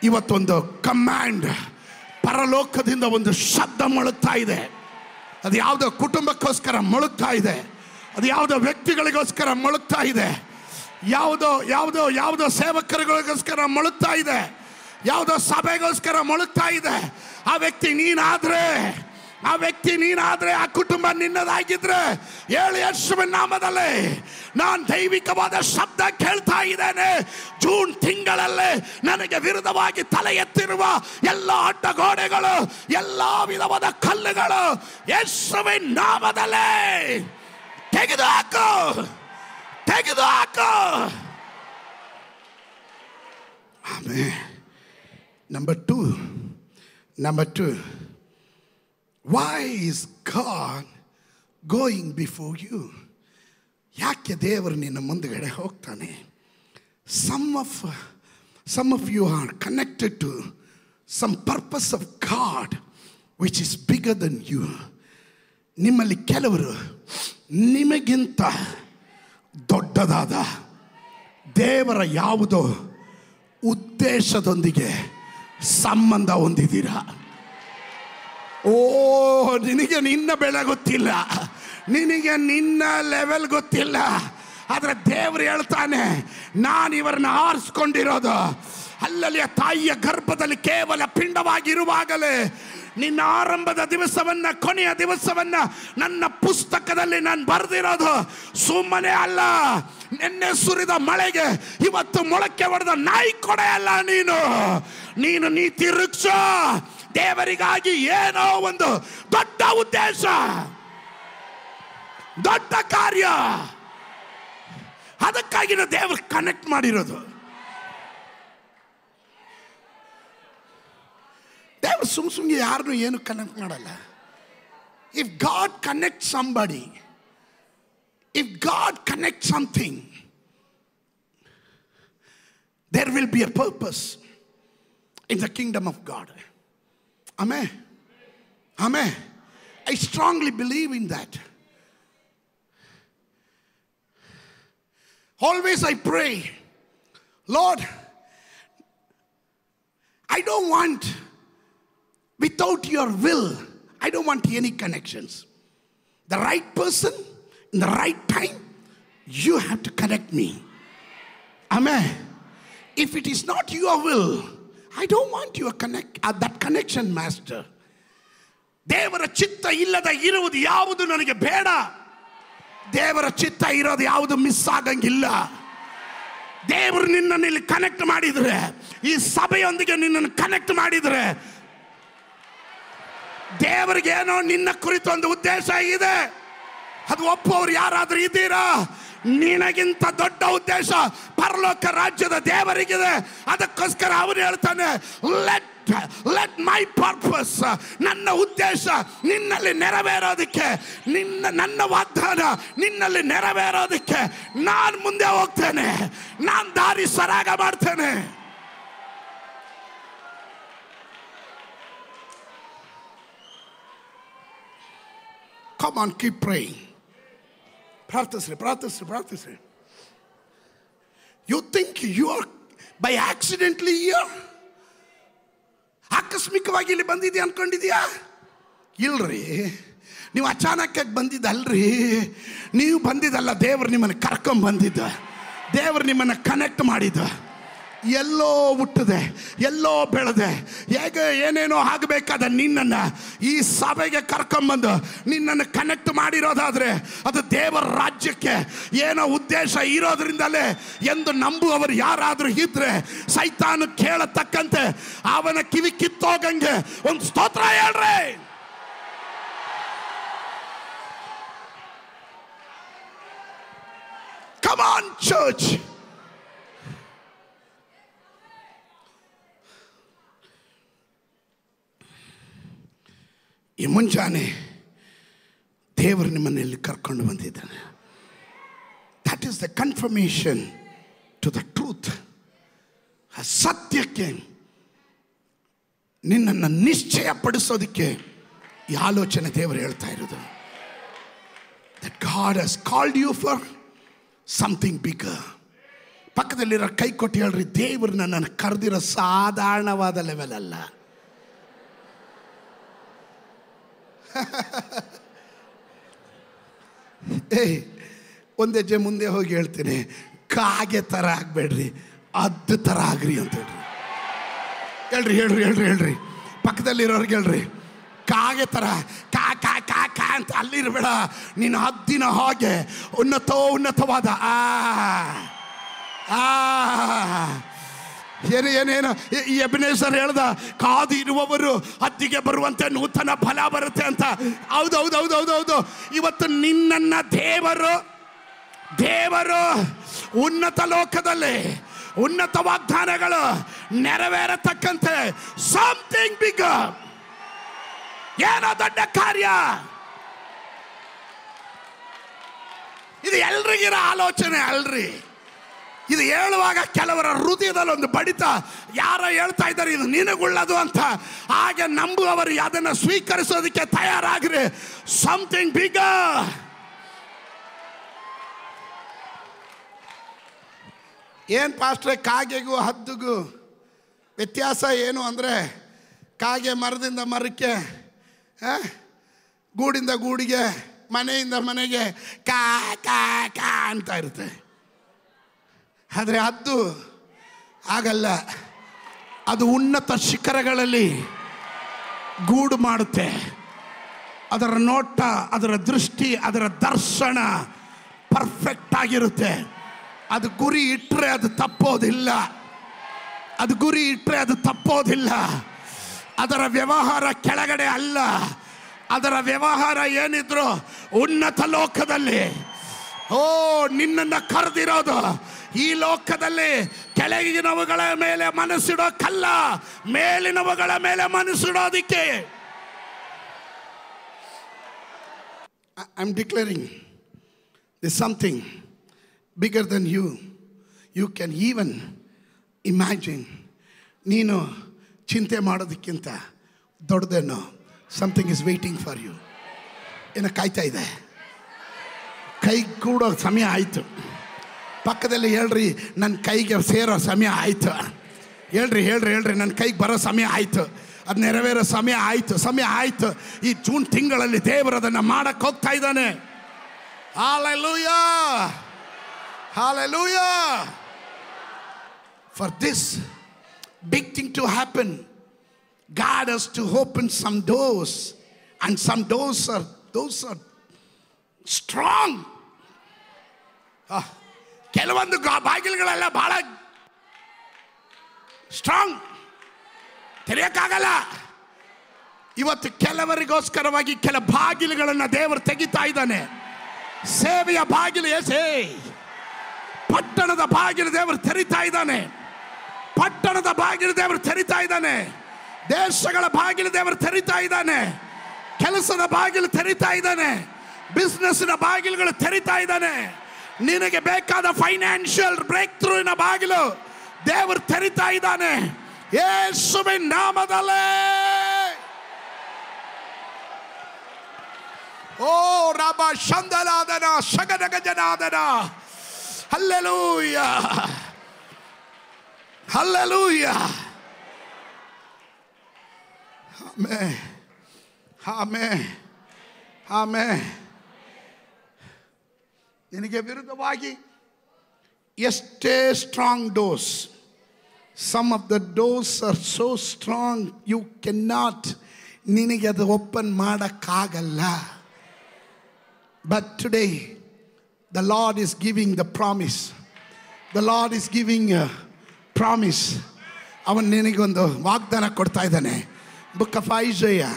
ಇವತ್ತೊಂದು ಕಮ್ಯಾಂಡ್ ಪರಲೋಕದಿಂದ ಒಂದು ಶಬ್ದ ಮೊಳಗ್ತಾ ಇದೆ. ಅದು ಯಾವುದೋ ಕುಟುಂಬಕ್ಕೋಸ್ಕರ ಮೊಳಗ್ತಾ ಇದೆ, ಅದು ಯಾವುದೋ ವ್ಯಕ್ತಿಗಳಿಗೋಸ್ಕರ ಮೊಳಗ್ತಾ ಇದೆ, ಯಾವುದೋ ಸೇವಕರಿಗೋಸ್ಕರ ಮೊಳಗ್ತಾ ಇದೆ, ಯಾವುದೋ ಸಭೆಗೋಸ್ಕರ ಮೊಳಗ್ತಾ ಇದೆ. ಆ ವ್ಯಕ್ತಿ ನೀನಾದ್ರೆ, ಆ ಕುಟುಂಬ ನಿನ್ನದಾಗಿದ್ರೆ, ಹೇಳಿ ಯೇಸುವಿನ ನಾಮದಲ್ಲಿ ನಾನು ದೈವಿಕವಾದ ಶಬ್ದ ಕೇಳ್ತಾ ಇದ್ದೇನೆ. ಜೂನ್ ತಿಂಗಳಲ್ಲಿ ನನಗೆ ವಿರುದ್ಧವಾಗಿ ತಲೆ ಎತ್ತಿರುವ ಎಲ್ಲ ಅಡ್ಡಗೋಡೆಗಳು, ಎಲ್ಲ ವಿಧವಾದ ಕಲ್ಲುಗಳು ಯೇಸುವಿನ ನಾಮದಲ್ಲಿ ತೆಗೆದುಹಾಕು. Amen. Number two, why is God going before you? ಯಾಕೆ ದೇವರು ನಿನ್ನ ಮುಂದುಗಡೆ ಹೋಗ್ತಾನೆ? Some of you are connected to some purpose of God which is bigger than you. ನಿಮ್ಮಲ್ಲಿ ಕೆಲವರು ನಿಮಗಿಂತ ದೊಡ್ಡದಾದ ದೇವರ ಯಾವುದೋ ಉದ್ದೇಶದೊಂದಿಗೆ ಸಂಬಂಧ ಹೊಂದಿದ್ದೀರಾ. ನಿನಗೆ ನಿನ್ನ ಬೆಲೆ ಗೊತ್ತಿಲ್ಲ, ನಿನಗೆ ನಿನ್ನ ಲೆವೆಲ್ ಗೊತ್ತಿಲ್ಲ. ಆದರೆ ದೇವರು ಹೇಳ್ತಾನೆ, ನಾನು ಇವರನ್ನ ಆರಿಸ್ಕೊಂಡಿರೋದು ಅಲ್ಲಲ್ಲಿಯ ತಾಯಿಯ ಗರ್ಭದಲ್ಲಿ ಕೇವಲ ಪಿಂಡವಾಗಿರುವಾಗಲೇ ನಿನ್ನ ಆರಂಭದ ದಿವಸವನ್ನ, ಕೊನೆಯ ದಿವಸವನ್ನ ನನ್ನ ಪುಸ್ತಕದಲ್ಲಿ ನಾನು ಬರೆದಿರೋದು ಸುಮ್ಮನೆ ಅಲ್ಲ. ನಿನ್ನೆ ಸುರಿದ ಮಳೆಗೆ ಇವತ್ತು ಮೊಳಕೆ ಹೊಡೆದ ನಾಯಿ ಕೊಡೆ ಅಲ್ಲ. ನೀನು ನೀತಿ ವೃಕ್ಷ. ದೇವರಿಗಾಗಿ ಏನೋ ಒಂದು ದೊಡ್ಡ ಉದ್ದೇಶ, ದೊಡ್ಡ ಕಾರ್ಯ, ಅದಕ್ಕಾಗಿ ದೇವರು ಕನೆಕ್ಟ್ ಮಾಡಿರೋದು. ದೇವರು ಸುಮ್ಮನೆ ಯಾರನ್ನು ಏನು ಕನೆಕ್ಟ್ ಮಾಡಲ್ಲ. If god connect somebody, if God connects something, there will be a purpose in the kingdom of God. Amen. I strongly believe in that. Always I pray, Lord, I don't want, without your will, I don't want any connections. The right person in the right time, you have to connect me. Amen. If it is not your will, I don't want your that connection, master. ದೇವರ ಚಿತ್ತ ಇಲ್ಲದ ಇರುವುದು ಯಾವುದು ನನಗೆ ಬೇಡ. ದೇವರ ಚಿತ್ತ ಇರೋದು ಯಾವುದು ಮಿಸ್ ಆಗಂಗಿಲ್ಲ. ದೇವರು ನಿನ್ನನ್ನು ಇಲ್ಲಿ ಕನೆಕ್ಟ್ ಮಾಡಿದ್ರೆ, ಈ ಸಭೆಯೊಂದಿಗೆ ನಿನ್ನನ್ನು ಕನೆಕ್ಟ್ ಮಾಡಿದ್ರೆ, ದೇವರಿಗೆ ಏನೋ ನಿನ್ನ ಕುರಿತು ಒಂದು ಉದ್ದೇಶ ಇದೆ. ಅದು ಒಪ್ಪುವವರು ಯಾರಾದ್ರೂ ಇದ್ದೀರಾ? ನಿನಗಿಂತ ದೊಡ್ಡ ಉದ್ದೇಶ ಪರಲೋಕ ರಾಜ್ಯದ ದೇವರಿಗಿದೆ. ಅದಕ್ಕೋಸ್ಕರ ಅವನು ಹೇಳ್ತಾನೆ, ಲೆಟ್ ಮೈ ಪರ್ಪಸ್, ನನ್ನ ಉದ್ದೇಶ ನಿನ್ನಲ್ಲಿ ನೆರವೇರೋದಕ್ಕೆ, ನನ್ನ ವಾಗ್ದಾನ ನಿನ್ನಲ್ಲಿ ನೆರವೇರೋದಕ್ಕೆ ನಾನು ಮುಂದೆ ಹೋಗ್ತೇನೆ, ನಾನು ದಾರಿ ಸರಾಗ ಮಾಡ್ತೇನೆ. Come on, keep praying. ಪ್ರಾರ್ಥಿಸ್ರಿ. You think you are by accidentally here? ಆಕಸ್ಮಿಕವಾಗಿ ಇಲ್ಲಿ ಬಂದಿದ್ಯಾ ಅನ್ಕೊಂಡಿದ್ಯಾ? ಇಲ್ರಿ, ನೀವು ಅಚಾನಕ್ಕಾಗಿ ಬಂದಿದ್ದಲ್ರಿ. ನೀವು ಬಂದಿದ್ದಲ್ಲ, ದೇವರು ನಿಮ್ಮನ್ನು ಕರ್ಕೊಂಡ್ ಬಂದಿದ್ದ, ದೇವರು ನಿಮ್ಮನ್ನು ಕನೆಕ್ಟ್ ಮಾಡಿದ್ದ. ಎಲ್ಲೋ ಹುಟ್ಟದೆ, ಎಲ್ಲೋ ಬೆಳೆದೆ, ಹೇಗೆ ಏನೇನೋ ಆಗಬೇಕಾದ ನಿನ್ನನ್ನು ಈ ಸಭೆಗೆ ಕರ್ಕೊಂಬಂದು ನಿನ್ನನ್ನು ಕನೆಕ್ಟ್ ಮಾಡಿರೋದಾದ್ರೆ ಅದು ದೇವರ ರಾಜ್ಯಕ್ಕೆ ಏನೋ ಉದ್ದೇಶ ಇರೋದ್ರಿಂದಲೇ ಎಂದು ನಂಬುವವರು ಯಾರಾದರೂ ಇದ್ರೆ ಸೈತಾನ ಕೇಳತಕ್ಕಂತೆ ಅವನ ಕಿವಿ ಕಿತ್ತೋಗಂಗೆ ಒಂದು ಸ್ತೋತ್ರ ಹೇಳ್ರಿ. Come on, church. ಈ ಮುಂಜಾನೆ ದೇವರು ನಿಮ್ಮನ್ನೆಲ್ಲಿ ಕರ್ಕೊಂಡು ಬಂದಿದ್ದಾನೆ. That is the confirmation to the truth. ಆ ಸತ್ಯಕ್ಕೆ ನಿನ್ನನ್ನು ನಿಶ್ಚಯಪಡಿಸೋದಕ್ಕೆ ಈ ಆಲೋಚನೆ ದೇವರು ಹೇಳ್ತಾ ಇರೋದು. That God has called you for something bigger. ಪಕ್ಕದಲ್ಲಿರೋ ಕೈ ಕೊಟ್ಟು ಹೇಳ್ರಿ, ದೇವರು ನನ್ನನ್ನು ಕರೆದಿರೋ ಸಾಧಾರಣವಾದ ಲೆವೆಲ್ ಅಲ್ಲ. ಒಂದು ಹೆಜ್ಜೆ ಮುಂದೆ ಹೋಗಿ ಹೇಳ್ತೀನಿ, ಕಾಗೆ ಥರ ಆಗಬೇಡ್ರಿ, ಹದ್ದು ಥರ ಆಗ್ರಿ ಅಂತ ಹೇಳ್ರಿ. ಹೇಳ್ರಿ ಪಕ್ಕದಲ್ಲಿರೋರ್ಗೆ ಹೇಳ್ರಿ, ಕಾಗೆ ಥರ ಕಾ ಕಾ ಕಾ ಕಾ ಅಂತ ಅಲ್ಲಿರಬೇಡ, ನೀನು ಹದ್ದಿನ ಹಾಗೆ ಉನ್ನತವಾದ ಏನೇನು ಈ ಎಬೆನೇಜರ್ ಹೇಳ್ದ, ಕಾದು ಇರುವವರು ಹದ್ದಿಗೆ ಬರುವಂತೆ ನೂತನ ಫಲ ಬರುತ್ತೆ ಅಂತ. ಹೌದು. ಇವತ್ತು ನಿನ್ನನ್ನ ದೇವರು ಉನ್ನತ ಲೋಕದಲ್ಲಿ ಉನ್ನತ ವಾಗ್ದಾನಗಳು ನೆರವೇರತಕ್ಕಂತೆ ಸಮಥಿಂಗ್ ಬಿಗ್, ಏನೋ ದೊಡ್ಡ ಕಾರ್ಯ. ಇದು ಎಲ್ರಿಗಿರೋ ಆಲೋಚನೆ ಅಲ್ರಿ. ಇದು ಹೇಳುವಾಗ ಕೆಲವರ ಹೃದಯದಲ್ಲಿ ಒಂದು ಬಡಿತ, ಯಾರೋ ಹೇಳ್ತಾ ಇದ್ದಾರೆ ಇದು ನಿನಗುಳ್ಳದು ಅಂತ. ಹಾಗೆ ನಂಬುವವರು ಅದನ್ನು ಸ್ವೀಕರಿಸೋದಕ್ಕೆ ತಯಾರಾಗ್ರಿ. Something big. ಏನು ಪಾಸ್ಟ್ರೆ, ಕಾಗೆಗೂ ಹದ್ದಿಗೂ ವ್ಯತ್ಯಾಸ ಏನು ಅಂದರೆ, ಕಾಗೆ ಮರದಿಂದ ಮರಕ್ಕೆ, ಗೂಡಿಂದ ಗೂಡಿಗೆ, ಮನೆಯಿಂದ ಮನೆಗೆ ಕಾ ಕಾ ಕಾ ಅಂತ ಇರುತ್ತೆ. ಆದರೆ ಹದ್ದು ಆಗಲ್ಲ. ಅದು ಉನ್ನತ ಶಿಖರಗಳಲ್ಲಿ ಗೂಡು ಮಾಡುತ್ತೆ. ಅದರ ನೋಟ, ಅದರ ದೃಷ್ಟಿ, ಅದರ ದರ್ಶನ ಪರ್ಫೆಕ್ಟ್ ಆಗಿರುತ್ತೆ. ಅದು ಗುರಿ ಇಟ್ಟರೆ ಅದು ತಪ್ಪೋದಿಲ್ಲ. ಅದರ ವ್ಯವಹಾರ ಕೆಳಗಡೆ ಅಲ್ಲ, ಅದರ ವ್ಯವಹಾರ ಏನಿದ್ರು ಉನ್ನತ ಲೋಕದಲ್ಲಿ. ನಿನ್ನನ್ನು ಕರೆದಿರೋದು ಈ ಲೋಕದಲ್ಲಿ ಕೆಳಗಿನವುಗಳ ಮೇಲೆ ಮನಸ್ಸಿಡೋಕ್ಕಲ್ಲ, ಮೇಲಿನವುಗಳ ಮೇಲೆ ಮನಸ್ಸಿಡೋದಿಕ್ಕೆ. I am declaring this something bigger than you. You can even imagine. ನೀನು ಚಿಂತೆ ಮಾಡೋದಕ್ಕಿಂತ ದೊಡ್ಡದೇನೋ something is waiting for you. ಏನೋ ಕಾಯ್ತಾ ಇದೆ. ಕೈ ಕೂಡೋ ಸಮಯ ಆಯಿತು. ಪಕ್ಕದಲ್ಲಿ ಹೇಳ್ರಿ, ನನ್ನ ಕೈಗೆ ಸೇರೋ ಸಮಯ ಆಯಿತು. ಹೇಳ್ರಿ ನನ್ನ ಕೈಗೆ ಬರೋ ಸಮಯ ಆಯಿತು. ಅದು ನೆರವೇರೋ ಸಮಯ ಆಯಿತು. ಈ ಜೂನ್ ತಿಂಗಳಲ್ಲಿ ದೇವರು ಅದನ್ನು ಮಾಡಕ್ಕೆ ಹೋಗ್ತಾ ಇದ್ದಾನೆ. Hallelujah. For this big thing to happen, God has to open some doors, and some doors are strong. ಕೆಲವೊಂದು ಬಾಗಿಲುಗಳೆಲ್ಲ ಬಹಳ ಸ್ಟ್ರಾಂಗ್, ತೆರೆಯಕ್ಕಾಗಲ್ಲ. ಇವತ್ತು ಕೆಲವರಿಗೋಸ್ಕರವಾಗಿ ಕೆಲ ಬಾಗಿಲುಗಳನ್ನು ದೇವರು ತೆಗಿತಾ ಇದ್ದಾನೆ. ಸೇವೆಯ ಬಾಗಿಲು, ಪಟ್ಟಣದ ಬಾಗಿಲು ದೇವರು ತೆರಿತಾ ಇದ್ದಾನೆ. ದೇಶಗಳ ಬಾಗಿಲು ದೇವರು ತೆರಿತಾ ಇದ್ದಾನೆ. ಕೆಲಸದ ಬಾಗಿಲು ತೆರಿತಾ ಇದ್ದಾನೆ. ಬಿಸ್ನೆಸ್ನ ಬಾಗಿಲುಗಳು ತೆರಿತಾ ಇದ್ದಾನೆ. ನಿನಗೆ ಬೇಕಾದ ಫೈನಾನ್ಷಿಯಲ್ ಬ್ರೇಕ್ ಥ್ರೂವಿನ ಬಾಗಿಲು ದೇವರು ತೆರಿತಾ ಇದ್ದಾನೆ. ಯೇಸುವಿನ ನಾಮದಲ್ಲೇ. ರಾಮ ಶಂದಲಾದನ ಶಗನಗಜನಾದನ. Hallelujah. Amen. ನಿನಗೆ ವಿರುದ್ಧವಾಗಿ ಎಷ್ಟೇ strong doors, some of the doors are so strong you can not, ನಿನಗೆ ಅದು ಓಪನ್ ಮಾಡೋಕ್ಕಾಗಲ್ಲ. But today the Lord is giving the promise. ಅವನು ನಿನಗೊಂದು ವಾಗ್ದಾನ ಕೊಡ್ತಾ ಇದ್ದಾನೆ. ಬುಕ್ ಆಫ್ ಐಸೈಯಾ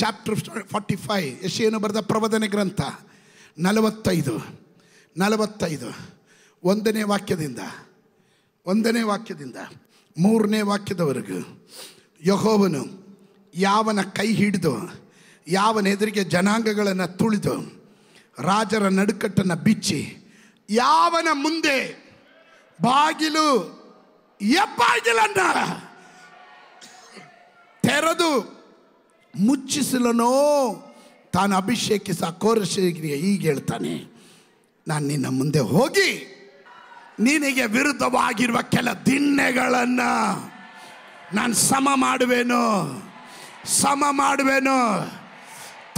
ಚಾಪ್ಟರ್ 45, ಯೆಶಾಯನು ಬರೆದ ಪ್ರವಾದನೆ ಗ್ರಂಥ 45 1ನೇ ವಾಕ್ಯದಿಂದ 3ನೇ ವಾಕ್ಯದವರೆಗೂ, ಯೆಹೋವನು ಯಾವನ ಕೈ ಹಿಡಿದು, ಯಾವನ ಎದುರಿಗೆ ಜನಾಂಗಗಳನ್ನು ತುಳಿದು, ರಾಜರ ನಡುಕಟ್ಟನ್ನು ಬಿಚ್ಚಿ, ಯಾವನ ಮುಂದೆ ಬಾಗಿಲನ್ನ ತೆರೆದು ಮುಚ್ಚಿಸಲನೋ ತಾನು ಅಭಿಷೇಕಿಸ ಕೋರಶಿಗೆ ಹೀಗೆ ಹೇಳ್ತಾನೆ, ನಾನು ನಿನ್ನ ಮುಂದೆ ಹೋಗಿ ನಿನಗೆ ವಿರುದ್ಧವಾಗಿರುವ ಕೆಲ ದಿಣ್ಣೆಗಳನ್ನು ನಾನು ಸಮ ಮಾಡುವೆನು.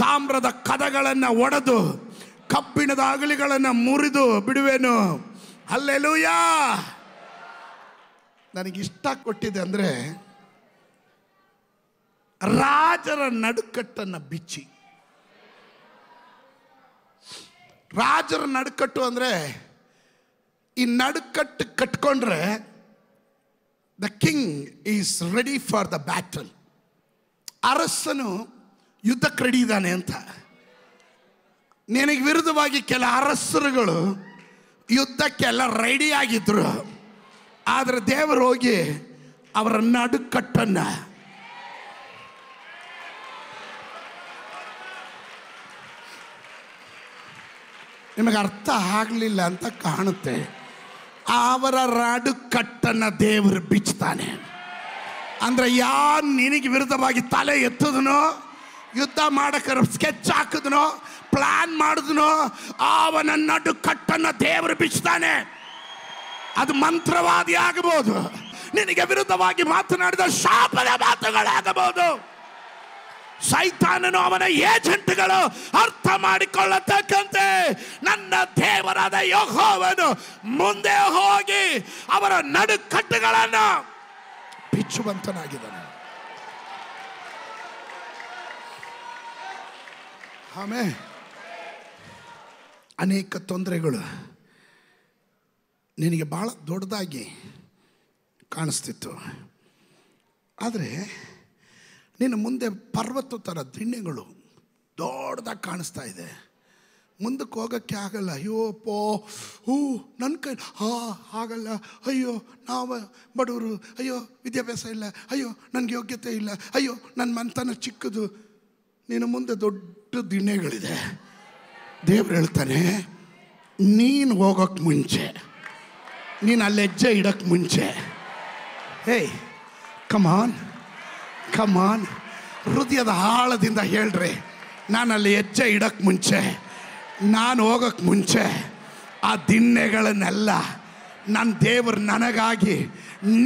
ತಾಮ್ರದ ಕದಗಳನ್ನು ಒಡೆದು ಕಬ್ಬಿಣದ ಅಗಲಿಗಳನ್ನು ಮುರಿದು ಬಿಡುವೆನು. ಹಲ್ಲೆಲೂಯಾ. ನನಗಿಷ್ಟ ಕೊಟ್ಟಿದೆ ಅಂದರೆ ರಾಜರ ನಡುಕಟ್ಟನ್ನು ಬಿಚ್ಚಿ. ರಾಜರ ನಡುಕಟ್ಟು ಅಂದರೆ ಈ ನಡುಕಟ್ಟು ಕಟ್ಕೊಂಡ್ರೆ the king is ready for the battle. ಅರಸನು ಯುದ್ಧಕ್ಕೆ ರೆಡಿ ಇದ್ದಾನೆ ಅಂತ. ನಿನಗೆ ವಿರುದ್ಧವಾಗಿ ಕೆಲ ಅರಸರುಗಳು ಯುದ್ಧಕ್ಕೆಲ್ಲ ರೆಡಿ ಆಗಿದ್ರು. ಆದರೆ ದೇವರು ಹೋಗಿ ಅವರ ನಡುಕಟ್ಟನ್ನು ನಿಮಗೆ ಅರ್ಥ ಆಗಲಿಲ್ಲ ಅಂತ ಕಾಣುತ್ತೆ. ಅವರ ನಡುಕಟ್ಟನ್ನು ದೇವರು ಬಿಚ್ತಾನೆ. ಅಂದರೆ ಯಾರು ನಿನಗೆ ವಿರುದ್ಧವಾಗಿ ತಲೆ ಎತ್ತದನೋ, ಯುದ್ಧ ಮಾಡಕ್ಕೆ ಸ್ಕೆಚ್ ಹಾಕಿದ್ನೋ, ಪ್ಲಾನ್ ಮಾಡಿದ್ನೋ, ಅವನ ನಡುಕಟ್ಟನ್ನು ದೇವರು ಬಿಚ್ತಾನೆ. ಅದು ಮಂತ್ರವಾದಿ ಆಗಬಹುದು, ನಿನಗೆ ವಿರುದ್ಧವಾಗಿ ಮಾತನಾಡಿದ ಶಾಪದ ಮಾತುಗಳಾಗಬಹುದು. ಸೈತಾನನು ಅವನ ಏಜೆಂಟ್ಗಳು ಅರ್ಥ ಮಾಡಿಕೊಳ್ಳತಕ್ಕಂತೆ ನನ್ನ ದೇವರಾದ ಯೆಹೋವನು ಮುಂದೆ ಹೋಗಿ ಅವರ ನಡುಕಟ್ಟುಗಳನ್ನು ಬಿಚ್ಚುವಂತನಾಗಿದ್ದಾನೆ. ಆಮೇಲೆ ಅನೇಕ ತೊಂದರೆಗಳು ನಿನಗೆ ಭಾಳ ದೊಡ್ಡದಾಗಿ ಕಾಣಿಸ್ತಿತ್ತು. ಆದರೆ ನಿನ್ನ ಮುಂದೆ ಪರ್ವತ ಥರ ದಿಣ್ಣೆಗಳು ದೊಡ್ಡದಾಗಿ ಕಾಣಿಸ್ತಾ ಇದೆ. ಮುಂದಕ್ಕೆ ಹೋಗೋಕ್ಕೆ ಆಗಲ್ಲ. ಅಯ್ಯೋ ಪೋ ನನ್ನ ಕೈ ಆಗಲ್ಲ. ಅಯ್ಯೋ ನಾವು ಬಡವರು. ಅಯ್ಯೋ ವಿದ್ಯಾಭ್ಯಾಸ ಇಲ್ಲ. ಅಯ್ಯೋ ನನಗೆ ಯೋಗ್ಯತೆ ಇಲ್ಲ. ಅಯ್ಯೋ ನನ್ನ ಮನೆತನ ಚಿಕ್ಕದು. ನಿನ್ನ ಮುಂದೆ ದೊಡ್ಡ ದಿಣ್ಣೆಗಳಿದೆ. ದೇವ್ರು ಹೇಳ್ತಾನೆ, ನೀನು ಹೋಗೋಕ್ಕೆ ಮುಂಚೆ, ನೀನು ಅಲ್ಲಿ ಹೆಜ್ಜೆ ಇಡೋಕ್ಕೆ ಮುಂಚೆ, ಹೇಯ್ ಕಮಾನ್ ಕಮಾನ್, ಹೃದಯದ ಆಳದಿಂದ ಹೇಳ್ರಿ, ನಾನು ಅಲ್ಲಿ ಹೆಜ್ಜೆ ಇಡೋಕ್ಕೆ ಮುಂಚೆ, ನಾನು ಹೋಗೋಕ್ಕೆ ಮುಂಚೆ ಆ ದಿಣ್ಣೆಗಳನ್ನೆಲ್ಲ ನನ್ನ ದೇವರು ನನಗಾಗಿ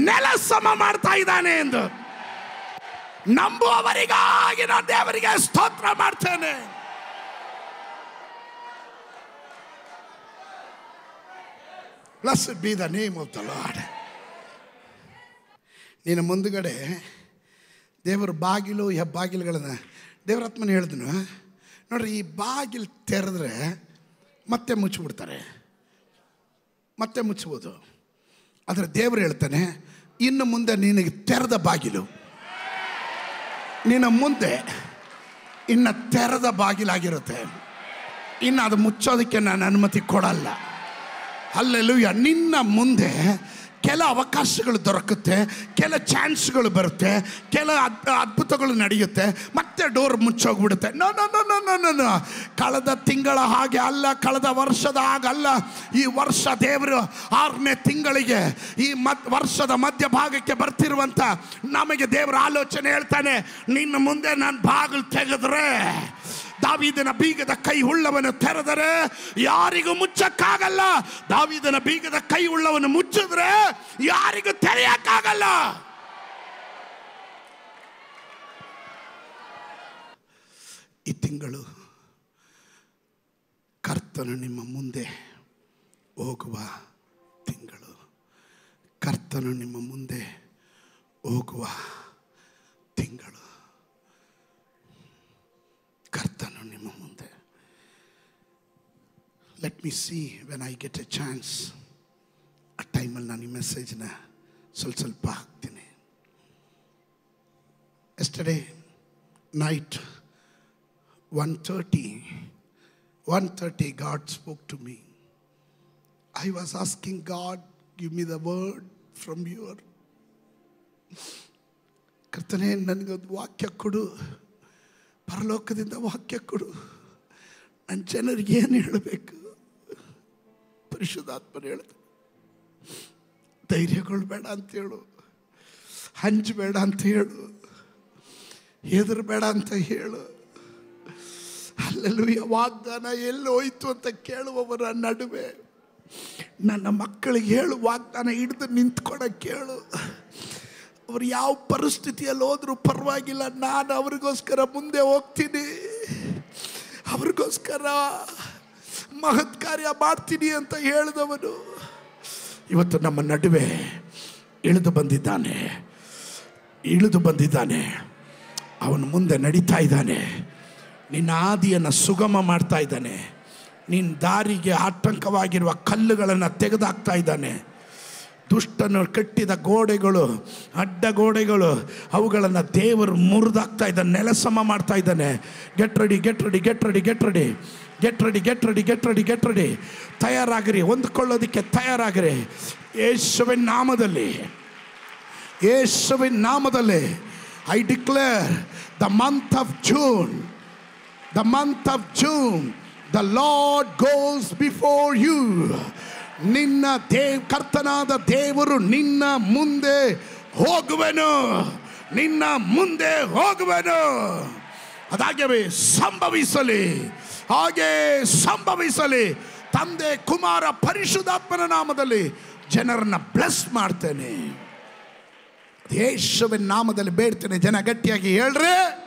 ನೆಲ ಸಮ ಮಾಡ್ತಾ ಇದ್ದಾನೆ ಎಂದು ನಂಬುವವರಿಗಾಗಿ ನಾನು ದೇವರಿಗೆ ಸ್ತೋತ್ರ ಮಾಡ್ತೇನೆ. Blessed be the name of the Lord. ನಿನ್ನ ಮುಂದುಗಡೆ ದೇವರು ಬಾಗಿಲು ಹೆಬ್ಬಾಗಿಲುಗಳನ್ನು ದೇವರಾತ್ಮನ ಹೇಳಿದನು ನೋಡ್ರಿ, ಈ ಬಾಗಿಲು ತೆರೆದ್ರೆ ಮತ್ತೆ ಮುಚ್ಚಿಬಿಡ್ತಾರೆ, ಮತ್ತೆ ಮುಚ್ಚಬಹುದು. ಆದರೆ ದೇವರು ಹೇಳ್ತಾನೆ, ಇನ್ನು ಮುಂದೆ ನಿನಗೆ ತೆರೆದ ಬಾಗಿಲು, ನಿನ್ನ ಮುಂದೆ ಇನ್ನು ತೆರೆದ ಬಾಗಿಲಾಗಿರುತ್ತೆ. ಇನ್ನು ಅದು ಮುಚ್ಚೋದಕ್ಕೆ ನಾನು ಅನುಮತಿ ಕೊಡಲ್ಲ. ಹಲ್ಲೆಲೂಯಾ. ನಿನ್ನ ಮುಂದೆ ಕೆಲ ಅವಕಾಶಗಳು ದೊರಕುತ್ತೆ, ಕೆಲ ಚಾನ್ಸ್ಗಳು ಬರುತ್ತೆ, ಕೆಲ ಅದ್ಭುತಗಳು ನಡೆಯುತ್ತೆ, ಮತ್ತೆ ಡೋರ್ ಮುಚ್ಚೋಗ್ಬಿಡುತ್ತೆ. No no no no no no. ಕಳೆದ ತಿಂಗಳ ಹಾಗೆ ಅಲ್ಲ, ಕಳೆದ ವರ್ಷದ ಹಾಗಲ್ಲ. ಈ ವರ್ಷ ದೇವರು 6ನೇ ತಿಂಗಳಿಗೆ ಈ ವರ್ಷದ ಮಧ್ಯಭಾಗಕ್ಕೆ ಬರ್ತಿರುವಂಥ ನಮಗೆ ದೇವರ ಆಲೋಚನೆ ಹೇಳ್ತಾನೆ, ನಿನ್ನ ಮುಂದೆ ನಾನು ಬಾಗಿಲು ತೆಗೆದ್ರೆ, ದಾವೀದನ ಬೀಗದ ಕೈ ಉಳ್ಳವನು ತೆರೆದರೆ ಯಾರಿಗೂ ಮುಚ್ಚಕ್ಕಾಗಲ್ಲ. ದಾವೀದನ ಬೀಗದ ಕೈ ಉಳ್ಳವನು ಮುಚ್ಚಿದ್ರೆ ಯಾರಿಗೂ ತೆರೆಯಕ್ಕಾಗಲ್ಲ. ಈ ತಿಂಗಳು ಕರ್ತನು ನಿಮ್ಮ ಮುಂದೆ ಹೋಗುವ ತಿಂಗಳು. ಕರ್ತನು ನಿಮ್ಮ ಮುಂದೆ ಹೋಗುವ ತಿಂಗಳು. ಕರ್ತನು ನಿಮ್ಮ ಮುಂದೆ. Let me see when I get A chance. ಆ ಟೈಮಲ್ಲಿ ನಾನು ಈ ಮೆಸೇಜ್ನ ಸ್ವಲ್ಪ ಹಾಕ್ತೀನಿ. Yesterday night 1:30 God spoke to me. I was asking God, give me the word from your. ಕರ್ತನೇ, ನನಗೊಂದು ವಾಕ್ಯ ಕೊಡು, ಪರಲೋಕದಿಂದ ವಾಕ್ಯ ಕೊಡು. ನನ್ನ ಜನರಿಗೆ ಏನು ಹೇಳಬೇಕು? ಪರಿಶುದ್ಧಾತ್ಮನು ಹೇಳ್ತಾನೆ, ಧೈರ್ಯಗೊಳ್ಬೇಡ ಅಂತ ಹೇಳು, ಹಂಚಬೇಡ ಅಂತ ಹೇಳು, ಹೆದರಬೇಡ ಅಂತ ಹೇಳು. ಹಲ್ಲೆಲೂಯಾ. ವಾಗ್ದಾನ ಎಲ್ಲಿ ಹೋಯ್ತು ಅಂತ ಕೇಳುವವರ ನಡುವೆ ನನ್ನ ಮಕ್ಕಳಿಗೆ ಹೇಳು, ವಾಗ್ದಾನ ಹಿಡಿದು ನಿಂತ್ಕೊಳಕ್ಕೆ ಹೇಳು. ಅವ್ರು ಯಾವ ಪರಿಸ್ಥಿತಿಯಲ್ಲಿ ಹೋದ್ರೂ ಪರವಾಗಿಲ್ಲ, ನಾನು ಅವ್ರಿಗೋಸ್ಕರ ಮುಂದೆ ಹೋಗ್ತೀನಿ. ಅವ್ರಿಗೋಸ್ಕರ ಮಹತ್ ಕಾರ್ಯ ಮಾಡ್ತೀನಿ ಅಂತ ಹೇಳಿದವನು ಇವತ್ತು ನಮ್ಮ ನಡುವೆ ಇಳಿದು ಬಂದಿದ್ದಾನೆ. ಅವನು ಮುಂದೆ ನಡೀತಾ ಇದ್ದಾನೆ. ನಿನ್ನ ಹಾದಿಯನ್ನು ಸುಗಮ ಮಾಡ್ತಾ ಇದ್ದಾನೆ. ನಿನ್ನ ದಾರಿಗೆ ಆತಂಕವಾಗಿರುವ ಕಲ್ಲುಗಳನ್ನು ತೆಗೆದುಹಾಕ್ತಾ ಇದ್ದಾನೆ. ದುಷ್ಟನು ಕಟ್ಟಿದ ಗೋಡೆಗಳು, ಅಡ್ಡಗೋಡೆಗಳು, ಅವುಗಳನ್ನು ದೇವರು ಮುರಿದಾಕ್ತಾ ಇದ್ದಾನೆ, ನೆಲಸಮ ಮಾಡ್ತಾ ಇದ್ದಾನೆ. Get ready. ತಯಾರಾಗಿರಿ, ಹೊಂದ್ಕೊಳ್ಳೋದಕ್ಕೆ ತಯಾರಾಗಿರಿ. ಯೇಸುವಿನ ನಾಮದಲ್ಲಿ I declare the month of June, the Lord goes before you. ನಿನ್ನ ಕರ್ತನಾದ ದೇವರು ನಿನ್ನ ಮುಂದೆ ಹೋಗುವನು. ಅದಾಗೆ ಸಂಭವಿಸಲಿ. ತಂದೆ, ಕುಮಾರ, ಪರಿಶುದ್ಧಾತ್ಮನ ನಾಮದಲ್ಲಿ ಜನರನ್ನ ಬ್ಲೆಸ್ ಮಾಡ್ತೇನೆ. ಯೇಸುವಿನ ನಾಮದಲ್ಲಿ ಬೇಡ್ತೇನೆ. ಜನ ಗಟ್ಟಿಯಾಗಿ ಹೇಳ್ರಿ.